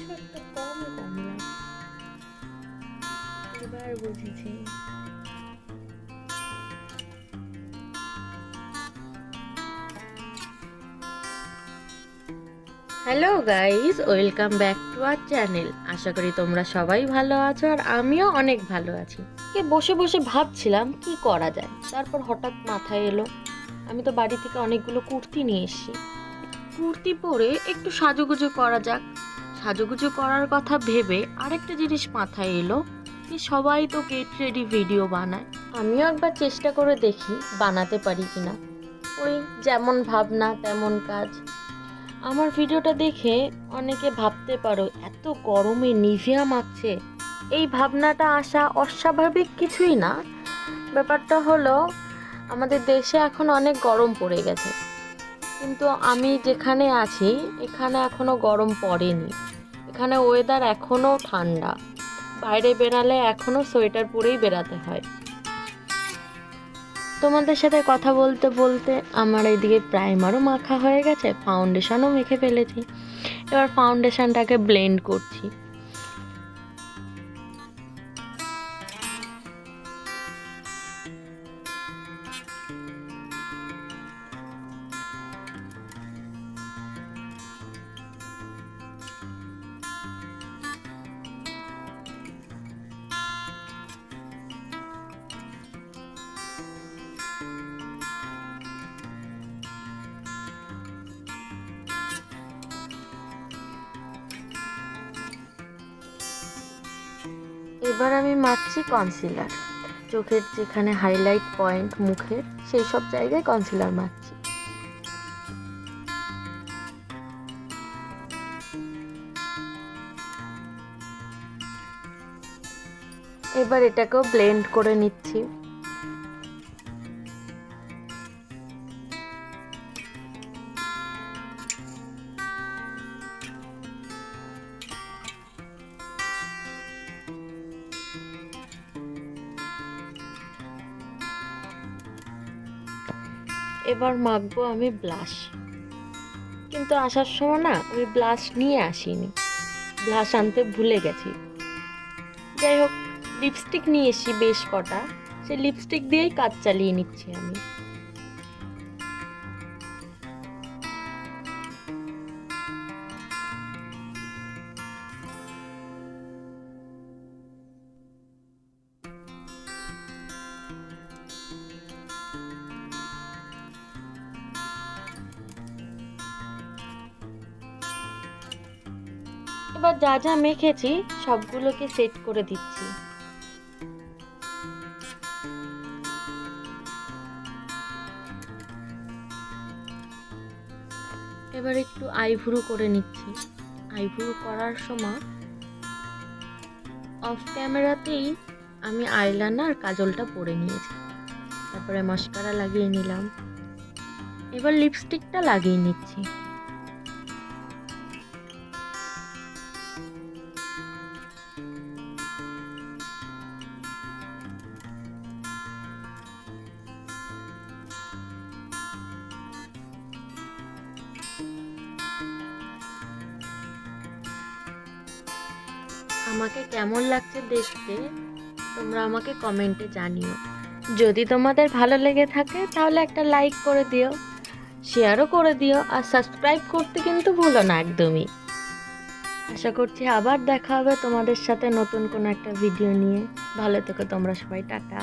কিছু একটা কম কমলা। এবার বুঝেছি। Hello guys, welcome back to our channel. আশা করি তোমরা সবাই ভালো আছো আর আমিও অনেক ভালো আছি। বসে বসে ভাবছিলাম কি করা যায়, তারপর হঠাৎ মাথায় এলো আমি তো বাড়ি থেকে অনেকগুলো কুর্তি নিয়ে এসেছি। কুর্তি পরে একটু সাজুগুজু করা যাক। সাজুগুজু করার কথা ভেবে আরেকটা জিনিস মাথায় এলো যে সবাই তো গেট রেডি ভিডিও বানায়, আমিও একবার চেষ্টা করে দেখি বানাতে পারি কিনা। ওই যেমন ভাবনা তেমন কাজ। আমার ভিডিওটা দেখে অনেকে ভাবতে পারো এত গরমে নিভিয়া মাখছে। এই ভাবনাটা আসা অস্বাভাবিক কিছুই না। ব্যাপারটা হলো আমাদের দেশে এখন অনেক গরম পড়ে গেছে, কিন্তু আমি যেখানে আছি এখানে এখনো গরম পড়েনি। এখানে ওয়েদার এখনো ঠান্ডা, বাইরে বেরালে এখনো সোয়েটার পরেই বেরাতে হয়। তোমাদের সাথে কথা বলতে বলতে আমার এদিকে প্রাইমারও মাখা হয়ে গেছে, ফাউন্ডেশনও মেখে ফেলেছি। এবার ফাউন্ডেশনটাকে ব্লেন্ড করছি। এবার আমি মাখছি কনসিলার। চোখের যেখানে হাইলাইট পয়েন্ট মুখের, সেই সব জায়গায় কনসিলার মাখছি। এবার এটাকেও ব্লেন্ড করে নিচ্ছি। এবার মাখবো আমি ব্লাশ, কিন্তু আসার সময় না আমি ব্লাশ নিয়ে আসিনি, ব্লাশ আনতে ভুলে গেছি। যাই হোক, লিপস্টিক নিয়ে এসি বেশ কটা, সেই লিপস্টিক দিয়েই কাজ চালিয়ে নিচ্ছি আমি। এবার যা যা মেখেছি সবগুলোকে সেট করে দিচ্ছি। এবার একটু আইব্রু করে নিচ্ছি। আইব্রু করার সময় অফ ক্যামেরাতেই আমি আইলাইনার কাজলটা পরে নিয়েছি, তারপরে মাস্কারা লাগিয়ে নিলাম। এবার লিপস্টিকটা লাগিয়ে নিচ্ছি। আমাকে কেমন লাগছে দেখতে তোমরা আমাকে কমেন্টে জানিও। যদি তোমাদের ভালো লেগে থাকে তাহলে একটা লাইক করে দিও, শেয়ারও করে দিও, আর সাবস্ক্রাইব করতে কিন্তু ভুলো না একদমই। আশা করছি আবার দেখা হবে তোমাদের সাথে নতুন কোনো একটা ভিডিও নিয়ে। ভালো থেকো তোমরা সবাই, টাটা।